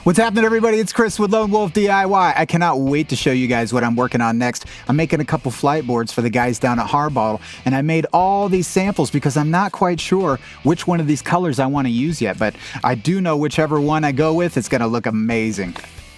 What's happening, everybody? It's Chris with Lone Wolf DIY. I cannot wait to show you guys what I'm working on next. I'm making a couple flight boards for the guys down at Harbottle, and I made all these samples because I'm not quite sure which one of these colors I want to use yet, but I do know whichever one I go with, it's going to look amazing.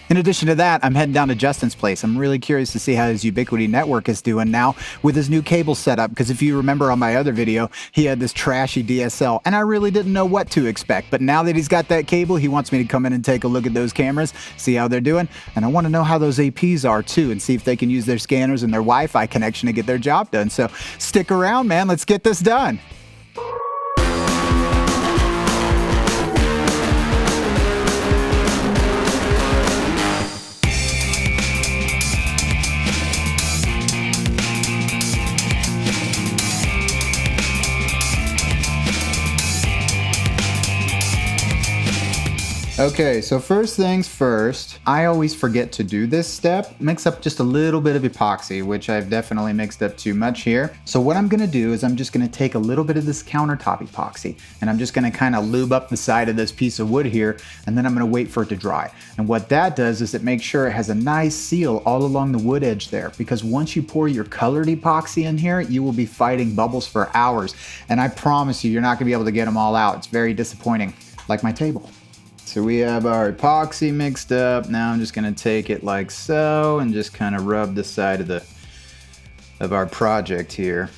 In addition to that, I'm heading down to Justin's place. I'm really curious to see how his Ubiquiti network is doing now with his new cable setup, because if you remember on my other video, he had this trashy DSL, and I really didn't know what to expect. But now that he's got that cable, he wants me to come in and take a look at those cameras, see how they're doing, and I want to know how those APs are too, and see if they can use their scanners and their Wi-Fi connection to get their job done. So stick around, man. Let's get this done. Okay, so first things first, I always forget to do this step. Mix up just a little bit of epoxy, which I've definitely mixed up too much here. So what I'm gonna do is I'm just gonna take a little bit of this countertop epoxy, and I'm just gonna kind of lube up the side of this piece of wood here, and then I'm gonna wait for it to dry. And what that does is it makes sure it has a nice seal all along the wood edge there, because once you pour your colored epoxy in here, you will be fighting bubbles for hours. And I promise you're not gonna be able to get them all out. It's very disappointing, like my table. So we have our epoxy mixed up. Now I'm just gonna take it like so and just kind of rub the side of our project here.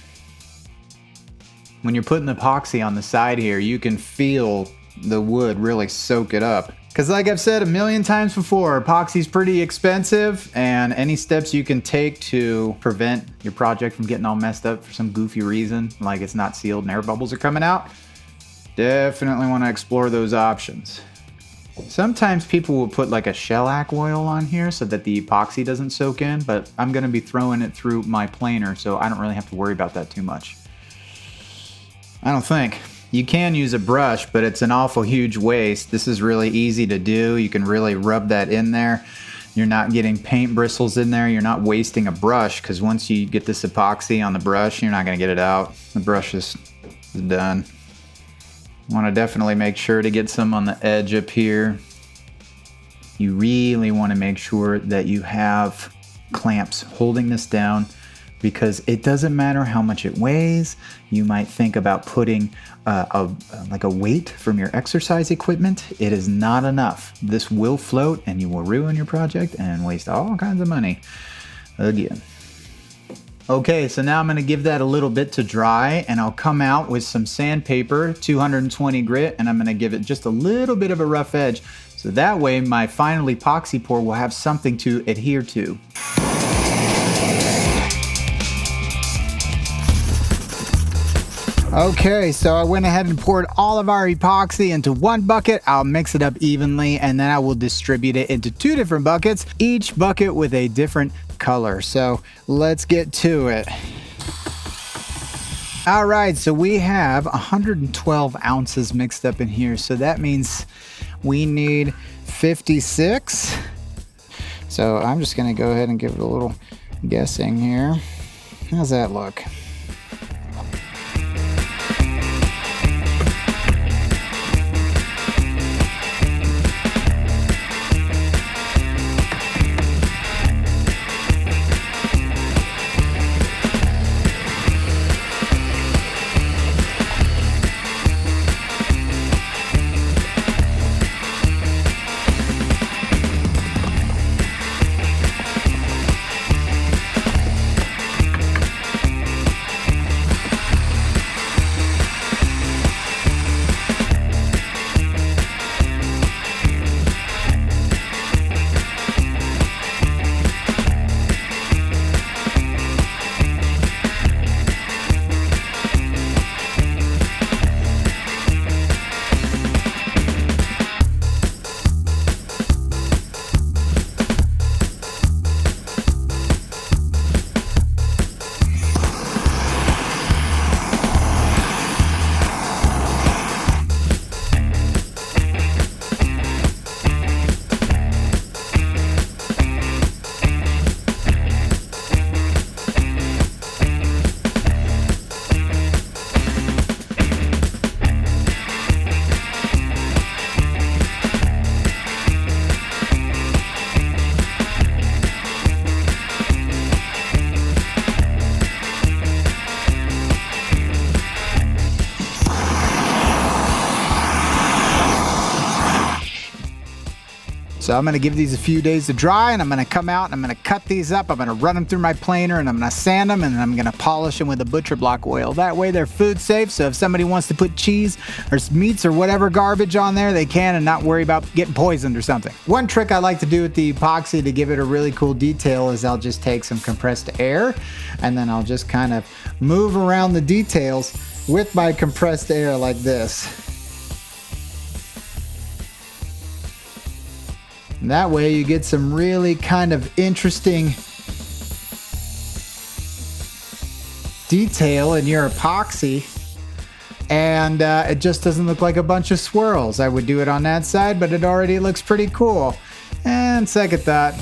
When you're putting the epoxy on the side here, you can feel the wood really soak it up. Because like I've said a million times before, epoxy's pretty expensive, and any steps you can take to prevent your project from getting all messed up for some goofy reason, like it's not sealed and air bubbles are coming out, definitely want to explore those options. Sometimes people will put like a shellac oil on here so that the epoxy doesn't soak in, but I'm going to be throwing it through my planer, so I don't really have to worry about that too much. I don't think. You can use a brush, but it's an awful huge waste. This is really easy to do. You can really rub that in there. You're not getting paint bristles in there. You're not wasting a brush, because once you get this epoxy on the brush, you're not going to get it out. The brush is done. Want to definitely make sure to get some on the edge up here. You really want to make sure that you have clamps holding this down, because it doesn't matter how much it weighs. You might think about putting like a weight from your exercise equipment. It is not enough. This will float and you will ruin your project and waste all kinds of money again. Okay, so now I'm going to give that a little bit to dry, and I'll come out with some sandpaper, 220 grit, and I'm going to give it just a little bit of a rough edge, so that way my final epoxy pour will have something to adhere to. Okay, so I went ahead and poured all of our epoxy into one bucket. I'll mix it up evenly, and then I will distribute it into two different buckets, each bucket with a different color. So let's get to it. All right, so we have 112 ounces mixed up in here. So that means we need 56. So I'm just gonna go ahead and give it a little guessing here. How's that look? So I'm going to give these a few days to dry, and I'm going to come out and I'm going to cut these up. I'm going to run them through my planer, and I'm going to sand them, and I'm going to polish them with a butcher block oil. That way they're food safe, so if somebody wants to put cheese or meats or whatever garbage on there, they can and not worry about getting poisoned or something. One trick I like to do with the epoxy to give it a really cool detail is I'll just take some compressed air, and then I'll just kind of move around the details with my compressed air like this. And that way you get some really kind of interesting detail in your epoxy, and it just doesn't look like a bunch of swirls. I would do it on that side, but it already looks pretty cool. And second thought,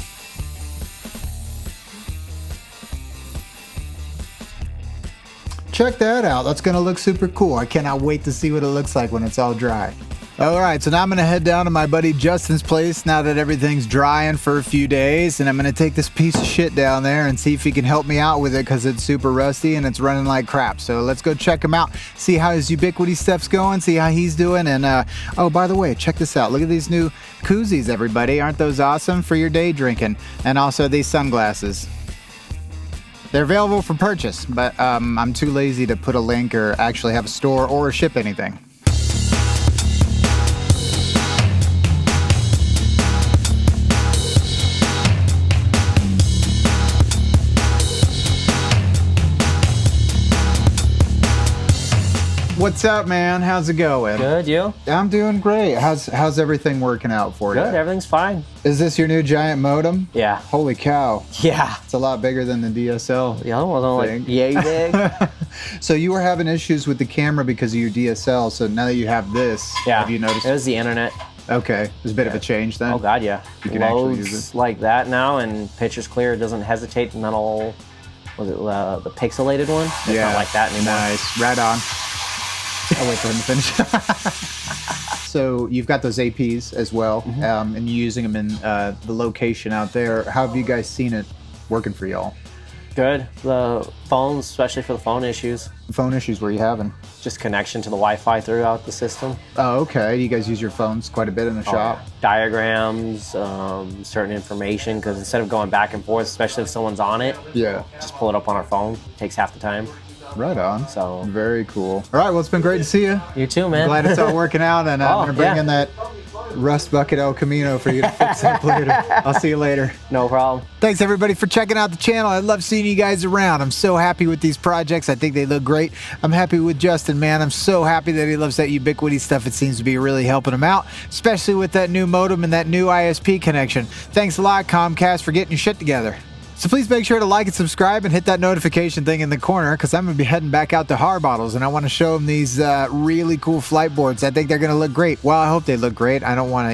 check that out. That's gonna look super cool. I cannot wait to see what it looks like when it's all dry. Alright, so now I'm going to head down to my buddy Justin's place now that everything's drying for a few days, and I'm going to take this piece of shit down there and see if he can help me out with it because it's super rusty and it's running like crap. So let's go check him out, see how his Ubiquity stuff's going, see how he's doing, and oh, by the way, check this out. Look at these new koozies, everybody. Aren't those awesome for your day drinking? And also these sunglasses. They're available for purchase, but I'm too lazy to put a link or actually have a store or ship anything. What's up, man? How's it going? Good, you? I'm doing great. How's everything working out for you? Good, everything's fine. Is this your new giant modem? Yeah. Holy cow. Yeah. It's a lot bigger than the DSL. The other one was like yay big. So you were having issues with the camera because of your DSL, so now that you have this, have you noticed? It was the internet. Okay. There's a bit of a change then? Oh, God, yeah. You can actually use Loads it. like that now, and picture's clear. It doesn't hesitate, and then all, was it the pixelated one? It's not like that anymore. Nice. Right on. I'll wait for him to finish. So you've got those APs as well, and you're using them in the location out there. How have you guys seen it working for y'all? Good. The phones, especially for the phone issues. Phone issues, what are you having? Just connection to the Wi-Fi throughout the system. Oh, okay. You guys use your phones quite a bit in the shop? Diagrams, certain information, because instead of going back and forth, especially if someone's on it, just pull it up on our phone. Takes half the time. Right on. So very cool. All right, well, it's been great to see you. You too, man. Glad it's all working out, and I'm gonna bring in that rust bucket El Camino for you to fix up later. I'll see you later. No problem. Thanks everybody for checking out the channel. I love seeing you guys around. I'm so happy with these projects. I think they look great. I'm happy with Justin, man. I'm so happy that he loves that Ubiquity stuff. It seems to be really helping him out, especially with that new modem and that new ISP connection. Thanks a lot, Comcast, for getting your shit together. So please make sure to like and subscribe and hit that notification thing in the corner, because I'm going to be heading back out to Harbottles, and I want to show them these really cool flight boards. I think they're going to look great. Well, I hope they look great. I don't want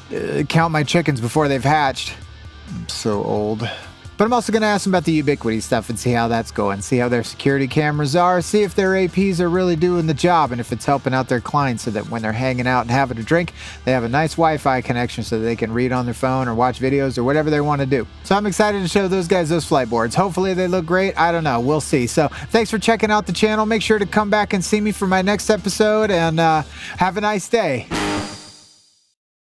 to, count my chickens before they've hatched. I'm so old. But I'm also going to ask them about the Ubiquity stuff and see how that's going, see how their security cameras are, see if their APs are really doing the job, and if it's helping out their clients so that when they're hanging out and having a drink, they have a nice Wi-Fi connection so they can read on their phone or watch videos or whatever they want to do. So I'm excited to show those guys those flight boards. Hopefully they look great. I don't know. We'll see. So thanks for checking out the channel. Make sure to come back and see me for my next episode, and have a nice day.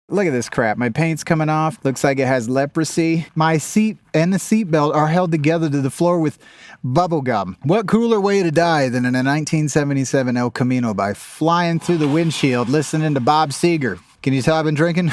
Look at this crap. My paint's coming off. Looks like it has leprosy. My seat and the seat belt are held together to the floor with bubble gum. What cooler way to die than in a 1977 El Camino by flying through the windshield listening to Bob Seger. Can you tell I've been drinking?